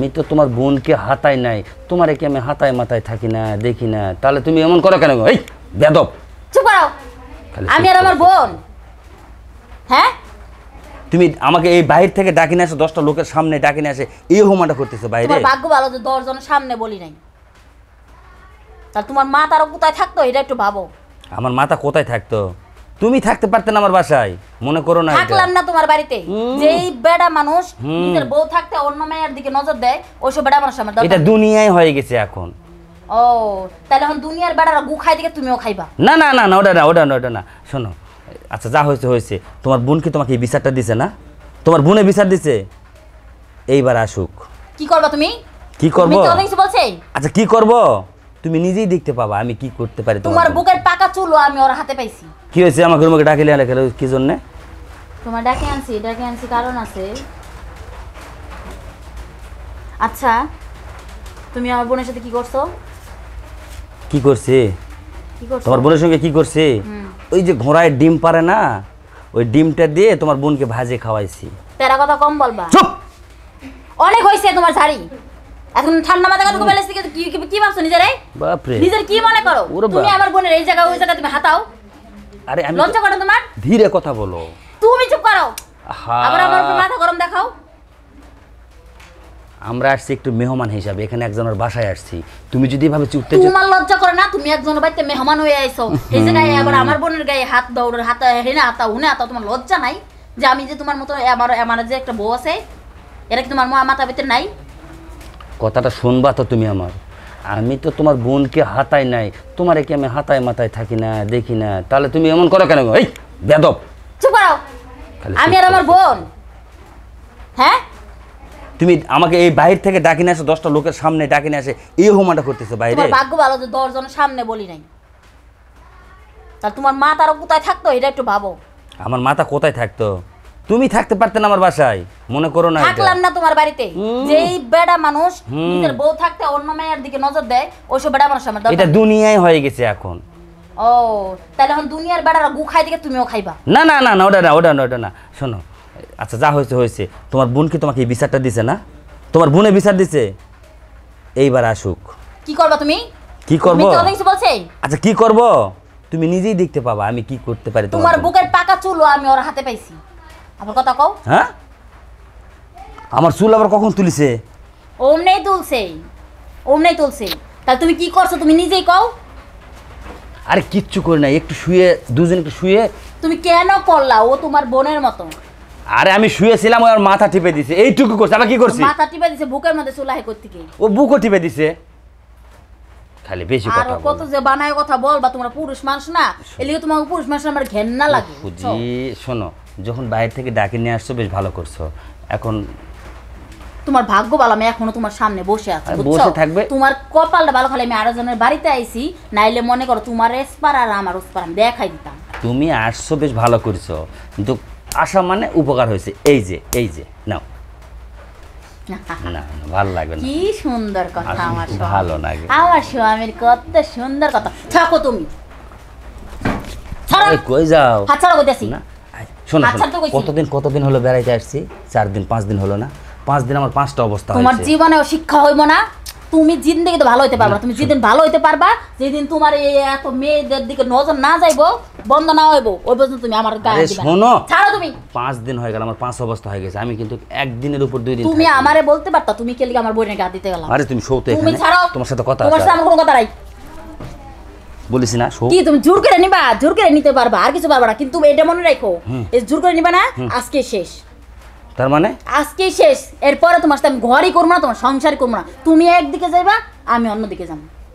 আমি তো তোমার বোনকে হাতাই নাই, তোমারে কি আমি হাতায় মাথায় থাকি না, দেখি না, তাহলে তুমি এমন করো কেন? এই বেদব, চুপ করো। আমি আর আমার বোন, হ্যাঁ তুমি আমাকে এই বাইরে থেকে ডাকি নিয়ে আসো, 10টা লোকের সামনে ডাকি নিয়ে আসে এই হোমাটা করতেছো বাইরে। তোমার ভাগ্য ভালো যে 10 জনের সামনে বলি নাই, তাহলে তোমার মা তার কোথায় থাকতো এটা একটু ভাবো। আমার মাথা কোথায় থাকতো? তুমি থাকতে পারতেন আমার বাসায়, মনে করো না? থাকলাম না তোমার বাড়িতে। যেই বেড়া মানুষ নিজের বউ থাকতে অন্য মেয়ের দিকে নজর দেয়, ওইসব বেড়া মানুষ আমার দরকার। এটা দুনিয়ায় হয়ে গেছে এখন। ও তাহলে এখন দুনিয়ার বেড়ারা গু খাই দিকে তুমিও খাইবা? না না না না, ওটা না। শোনো, আচ্ছা যা হয়েছে হয়েছে, তোমার বোন কি তোমাকে এই বিচারটা দিছে না? তোমার বোনে বিচার দিছে, এইবার আসুক। কি করবা তুমি? কি করব? বলছে আচ্ছা কি করব, তুমি নিজেই দেখতে পাবা আমি কি করতে পারি। তোমার বুকের পাকা চুল আমি ওর হাতে পাইছি। কি হয়েছে? আমাকে রুমে ডাকিলে আনলে কি জন্য? তোমার ডাকে আনছি কারণ আছে। আচ্ছা তুমি আমার বোনের সাথে কি করছো? কি করছে? কি করছো তোমার বোনের সঙ্গে? কি করছে? ওই যে ঘোড়ায় ডিম পারে না, ওই ডিমটা দিয়ে তোমার বোনকে ভাজে খাওয়াইছি। তেরা কথা কম বলবা। চুপ। অনেক হইছে তোমার ঝাড়ি, এখন ঠান্ডা মাথা কথা বলেছি। কি ভাবছো নিজেরে? বাপরে, নিজের কি মনে করো তুমি? আমার বোনের এই জায়গা ওই জায়গা তুমি হাতাও। আরে আমি লজ্জা করো তোমার? ধীরে কথা বলো। তুমি চুপ করো। আবার আমার উপর মাথা গরম দেখাও। আমরা আসছি একটু মেহমান হিসাবে, এখানে একজনের বাসায় আসছি। তুমি যদি ভাবে চুপতে, তোমার লজ্জা করে না? তুমি একজনের বাড়িতে মেহমান হয়ে আইছো, এই জায়গায় আবার আমার বোনের গায়ে হাত দৌড় হাত হেনে হাতাও হুনে হাতাও। তোমার লজ্জা নাই যে আমি যে তোমার মতো আমার যে একটা বউ আছে, এটা কি তোমার মাথা ভিতরে নাই? কথাটা শুনবা তো তুমি আমার। আমি তো তোমার বোনকে হাতাই নাই, তোমারে কি আমি হাতায় মাথায় থাকি না, দেখি না, তাহলে তুমি এমন করো কেন? এই বেদব, চুপ করো। আমি আর আমার বোন, হ্যাঁ তুমি আমাকে এই বাইরে থেকে ডাকি নিয়ে আসো, 10টা লোকের সামনে ডাকি নিয়ে আসে এই হোমাটা করতেছো বাইরে। তোমার ভাগ্য ভালো যে 10 জনের সামনে বলি নাই, তাহলে তোমার মা তার কোথায় থাকতো এটা একটু ভাবো। আমার মাথা কোথায় থাকতো? তুমি থাকতে পারতেন আমার বাসায়, মনে করো না? থাকলাম না তোমার বাড়িতে। যেই বেড়া মানুষ নিজের বউ থাকতে অন্য মেয়ের দিকে নজর দেয়, ওইসব বেড়া মানুষ আমার দরকার। এটা দুনিয়ায় হয়ে গেছে এখন। ও তাহলে এখন দুনিয়ার বেড়ারা গু খাই দিকে তুমিও খাইবা? না না না না, ওটা না। শোনো, আচ্ছা যা হয়েছে হয়েছে, তোমার বোন কি তোমাকে এই বিচারটা দিছে না? তোমার বোনে বিচার দিছে, এইবার আসুক। কি করবা তুমি? কি করব? বলছে আচ্ছা কি করব, তুমি নিজেই দেখতে পাবা আমি কি করতে পারি। তোমার বুকের পাকা চুল আমি ওর হাতে পাইছি। আবার কথা কও। হ্যাঁ, আমার চুল আবার কখন তুলিছে? ওমনেই তুলছে। তাহলে তুমি কি করছো তুমি নিজেই কও। আরে কিচ্ছু করি না, একটু শুয়ে, দুজন একটু শুয়ে। তুমি কেন করলা? ও তোমার বোনের মতো। আরে আমি শুয়েছিলাম, ওর মাথা টিপে দিছে, এইটুকু করছে। আবার কি করছি? মাথা টিপে দিছে বুকের মধ্যে চুলাই করতে কি? ও বুকও টিপে দিছে, খালি বেশি কথা আর কত যে বানায় কথা বলবা। তোমরা পুরুষ মানুষ না, এলিয়ে তোমার পুরুষ মানুষ আমার ঘেন্না লাগে। বুঝি। শোনো, যখন বাইরে থেকে ডাকে নিয়ে আসছো বেশ ভালো করছো। এখন তোমার ভাগ্য ভালো আমি এখনো তোমার সামনে বসে আছি, বুঝছো? বসে থাকবে। তোমার কপালটা ভালো, খালি আমি আরেকজনের বাড়িতে আইছি, নাইলে মনে করো তোমার এসপার আর আমার ওসপার আমি দেখাই দিতাম। তুমি আসছো বেশ ভালো করছো, কিন্তু আসা মানে উপকার হয়েছে। এই যে নাও। না ভালো লাগবে না। কি সুন্দর কথা আমার স্বামী। ভালো লাগে আমার স্বামীর কত সুন্দর কথা। থাকো তুমি। ছাড়ো। কই যাও? হাত ছাড়ো কইতাছি না শোনো, আচ্ছা তো কইছি। কতদিন হলো বেড়াইতে আসছি? 4 দিন 5 দিন হলো না? 5 দিন আমার 5টা অবস্থা হয়েছে। তোমার জীবনেও শিক্ষা হইব না? তুমি জিন্দেগি তো ভালো হইতে পারবা। তুমি যেদিন ভালো হইতে পারবা, যেদিন তোমার এই এত মেয়েদের দিকে নজর না যাইবো, বন্ধ না হইব, ওই পর্যন্ত তুমি আমার গায়ে দিবা। শোনো, ছাড়ো তুমি। 5 দিন হয়ে গেল, আমার 5 অবস্থা হয়ে গেছে। আমি কিন্তু একদিনের উপর 2 দিন তুমি আমারে বলতে পারতা তুমি কে লিগে আমার বোনের গা দিতে গেলাম? আরে তুমি শোতে তুমি এখানে, ছাড়ো। তোমার সাথে কথা তোমার আছে। সাথে আমার কোনো কথা নাই। বলিস না শো। কি তুমি জোর করে নিবা? জোর করে নিতে পারবা, আর কিছু পারবা না। কিন্তু এটা মনে রাখো, এই জোর করে নিবা না, আজকে শেষ। তার মানে আজকেই শেষ। এরপরে তোমার সাথে আমি ঘরই করবো না, তোমার সংসারই করবো না। তুমি একদিকে যাইবা, আমি অন্যদিকে যাবো।